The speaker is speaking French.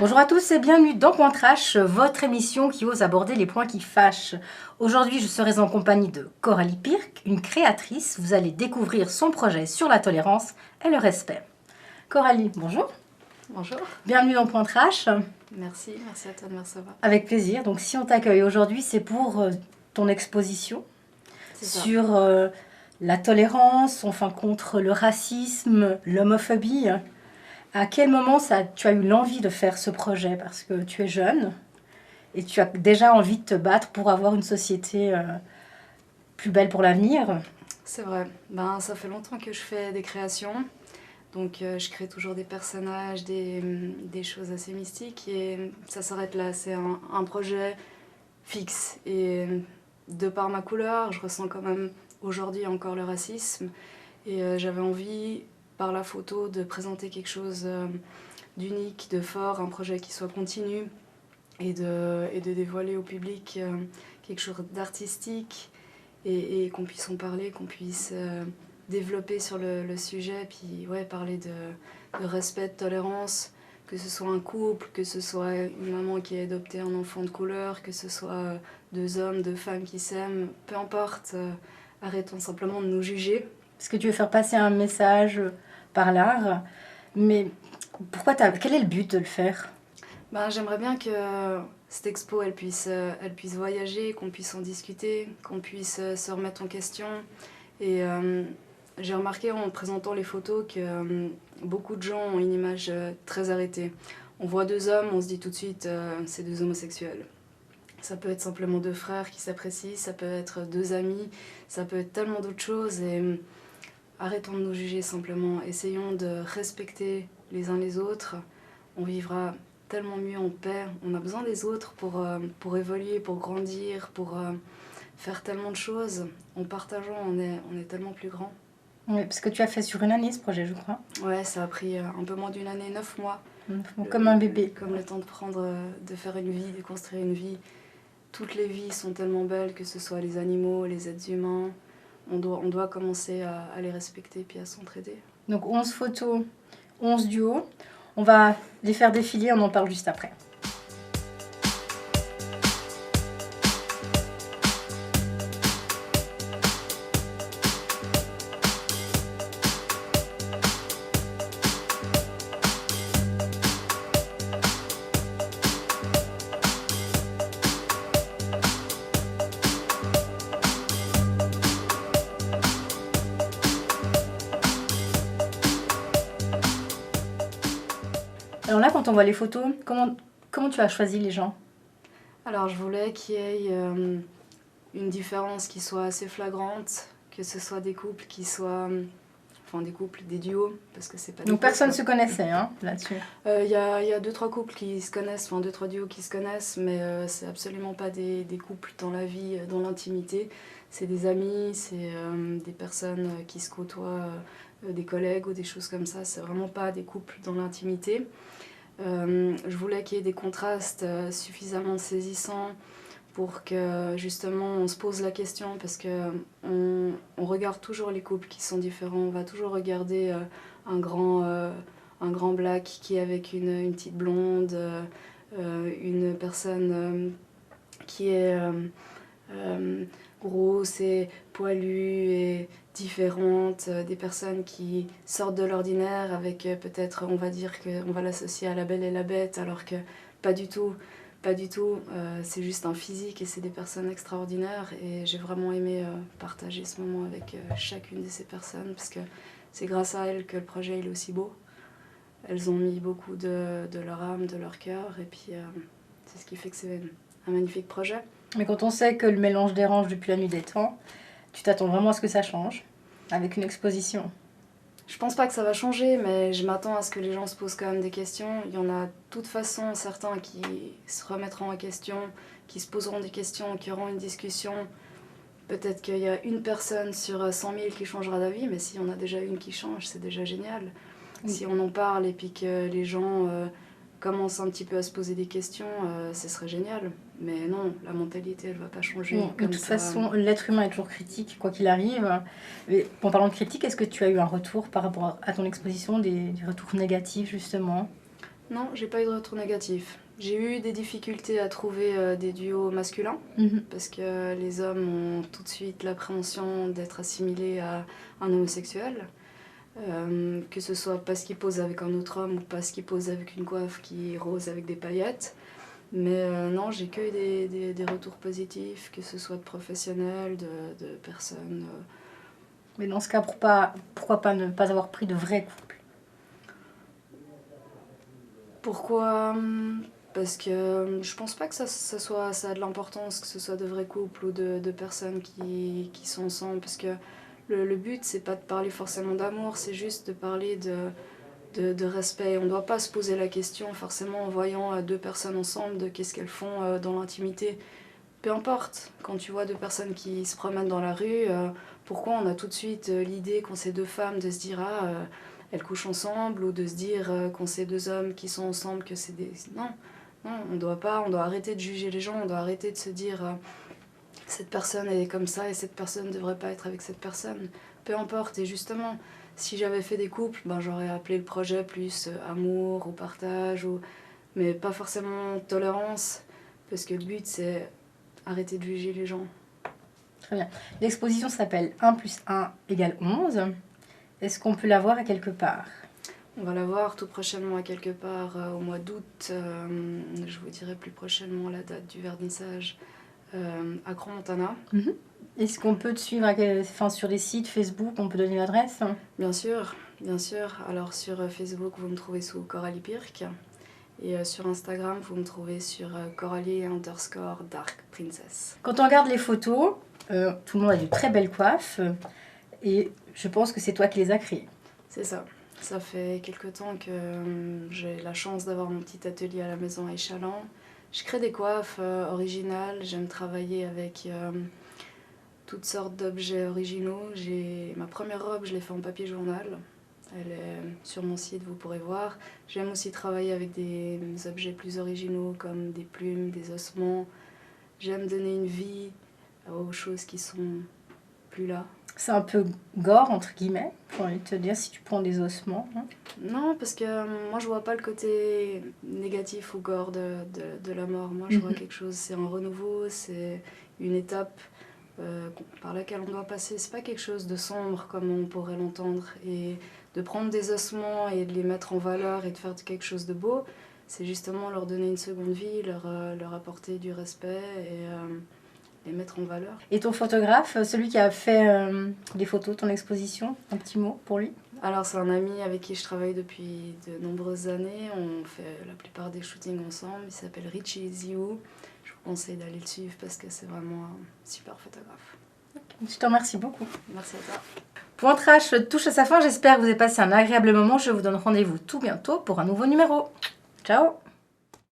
Bonjour à tous et bienvenue dans Point Trash, votre émission qui ose aborder les points qui fâchent. Aujourd'hui, je serai en compagnie de Coralie Pirc, une créatrice. Vous allez découvrir son projet sur la tolérance et le respect. Coralie, bonjour. Bonjour. Bienvenue dans Point Trash. Merci à toi de me recevoir. Avec plaisir. Donc, si on t'accueille aujourd'hui, c'est pour ton exposition sur la tolérance, enfin contre le racisme, l'homophobie. À quel moment tu as eu l'envie de faire ce projet? Parce que tu es jeune et tu as déjà envie de te battre pour avoir une société plus belle pour l'avenir. C'est vrai. Ça fait longtemps que je fais des créations. Donc je crée toujours des personnages, des choses assez mystiques. Et ça s'arrête là. C'est un projet fixe. Et de par ma couleur, je ressens quand même aujourd'hui encore le racisme. Et j'avais envie, par la photo, de présenter quelque chose d'unique, de fort, un projet qui soit continu. Et de dévoiler au public quelque chose d'artistique et qu'on puisse en parler, qu'on puisse développer sur le sujet, puis parler de respect, de tolérance, que ce soit un couple, que ce soit une maman qui a adopté un enfant de couleur, que ce soit deux hommes, deux femmes qui s'aiment, peu importe, arrêtons simplement de nous juger. Parce que tu veux faire passer un message par l'art, mais quel est le but de le faire? J'aimerais bien que cette expo elle puisse voyager, qu'on puisse en discuter, qu'on puisse se remettre en question. Et j'ai remarqué en présentant les photos que beaucoup de gens ont une image très arrêtée. On voit deux hommes, on se dit tout de suite c'est deux homosexuels. Ça peut être simplement deux frères qui s'apprécient, ça peut être deux amis, ça peut être tellement d'autres choses. Et arrêtons de nous juger simplement, essayons de respecter les uns les autres. On vivra tellement mieux en paix. On a besoin des autres pour évoluer, pour grandir, pour faire tellement de choses. En partageant, on est tellement plus grand. Oui, parce que tu as fait sur une année ce projet, je crois. Ouais, ça a pris un peu moins d'une année, 9 mois. Comme un bébé. Comme le temps de faire une vie, de construire une vie. Toutes les vies sont tellement belles, que ce soit les animaux, les êtres humains. On doit commencer à les respecter puis à s'entraider. Donc 11 photos, 11 duos. On va les faire défiler, on en parle juste après. Alors là, quand on voit les photos, comment tu as choisi les gens? Alors je voulais qu'il y ait une différence qui soit assez flagrante, que ce soit des couples qui soient... Enfin des couples, des duos, parce que c'est pas des Donc couples. personne ne se connaissait là-dessus. Y a 2-3 couples qui se connaissent, enfin 2-3 duos qui se connaissent, mais c'est absolument pas des couples dans la vie, dans l'intimité. C'est des amis, c'est des personnes qui se côtoient, des collègues ou des choses comme ça. C'est vraiment pas des couples dans l'intimité. Je voulais qu'il y ait des contrastes suffisamment saisissants pour que justement on se pose la question, parce que on regarde toujours les couples qui sont différents. On va toujours regarder un grand black qui est avec une petite blonde, une personne qui est grosse et poilue et différente, des personnes qui sortent de l'ordinaire avec peut-être, on va dire qu'on va l'associer à la belle et la bête, alors que pas du tout. Pas du tout, c'est juste un physique et c'est des personnes extraordinaires. Et j'ai vraiment aimé partager ce moment avec chacune de ces personnes, parce que c'est grâce à elles que le projet il est aussi beau. Elles ont mis beaucoup de leur âme, de leur cœur, et puis c'est ce qui fait que c'est un magnifique projet. Mais quand on sait que le mélange dérange depuis la nuit des temps, tu t'attends vraiment à ce que ça change avec une exposition? Je pense pas que ça va changer, mais je m'attends à ce que les gens se posent quand même des questions. Il y en a de toute façon certains qui se remettront en question, qui se poseront des questions, qui auront une discussion. Peut-être qu'il y a une personne sur 100 000 qui changera d'avis, mais s'il y en a déjà une qui change, c'est déjà génial. Oui. Si on en parle et puis que les gens commencent un petit peu à se poser des questions, ce serait génial. Mais non, la mentalité, elle ne va pas changer. Non, de toute façon, l'être humain est toujours critique, quoi qu'il arrive. Mais en parlant de critique, est-ce que tu as eu un retour par rapport à ton exposition, des retours négatifs, justement? Non, j'ai pas eu de retour négatif. J'ai eu des difficultés à trouver des duos masculins parce que les hommes ont tout de suite l'appréhension d'être assimilés à un homosexuel. Que ce soit parce qu'il pose avec un autre homme ou parce qu'il pose avec une coiffe qui est rose avec des paillettes. Mais non, j'ai que eu des retours positifs, que ce soit de professionnels, de personnes. Mais dans ce cas, pourquoi pas ne pas avoir pris de vrai couple? Pourquoi? Parce que je pense pas que ça a de l'importance, que ce soit de vrais couples ou de personnes qui sont ensemble. Parce que le but, c'est pas de parler forcément d'amour, c'est juste de parler de respect. On ne doit pas se poser la question forcément en voyant deux personnes ensemble de qu'est-ce qu'elles font dans l'intimité. Peu importe, quand tu vois deux personnes qui se promènent dans la rue, pourquoi on a tout de suite l'idée qu'on sait deux femmes de se dire elles couchent ensemble, ou de se dire qu'on sait deux hommes qui sont ensemble, que c'est des... Non, on doit pas, on doit arrêter de juger les gens, on doit arrêter de se dire cette personne elle est comme ça et cette personne ne devrait pas être avec cette personne. Peu importe, et justement, si j'avais fait des couples, ben, j'aurais appelé le projet plus amour ou partage, mais pas forcément tolérance, parce que le but c'est arrêter de juger les gens. Très bien. L'exposition s'appelle 1 + 1 = 11. Est-ce qu'on peut la voir à quelque part? On va la voir tout prochainement à quelque part au mois d'août. Je vous dirai plus prochainement la date du vernissage à Crans-Montana. Est-ce qu'on peut te suivre sur les sites Facebook? On peut donner l'adresse? Bien sûr, bien sûr. Alors sur Facebook, vous me trouvez sous Coralie Pirc. Et sur Instagram, vous me trouvez sur Coralie_Dark_Princess. Quand on regarde les photos, tout le monde a de très belles coiffes. Et je pense que c'est toi qui les as créées. C'est ça. Ça fait quelque temps que j'ai la chance d'avoir mon petit atelier à la maison à Échalant. Je crée des coiffes originales. J'aime travailler avec toutes sortes d'objets originaux. Ma première robe, je l'ai faite en papier journal. Elle est sur mon site, vous pourrez voir. J'aime aussi travailler avec des objets plus originaux comme des plumes, des ossements. J'aime donner une vie aux choses qui sont plus là. C'est un peu gore, entre guillemets, j'ai envie de te dire, si tu prends des ossements. Hein. Non, parce que moi je vois pas le côté négatif ou gore de la mort. Moi je vois quelque chose, c'est un renouveau, c'est une étape par laquelle on doit passer. C'est pas quelque chose de sombre comme on pourrait l'entendre. Et de prendre des ossements et de les mettre en valeur et de faire quelque chose de beau, c'est justement leur donner une seconde vie, leur apporter du respect et les mettre en valeur. Et ton photographe, celui qui a fait des photos de ton exposition, un petit mot pour lui? Alors c'est un ami avec qui je travaille depuis de nombreuses années. On fait la plupart des shootings ensemble. Il s'appelle Richie Ziou. Je vous conseille d'aller le suivre parce que c'est vraiment un super photographe. Je te remercie beaucoup. Merci à toi. Point Trash touche à sa fin. J'espère que vous avez passé un agréable moment. Je vous donne rendez-vous tout bientôt pour un nouveau numéro. Ciao!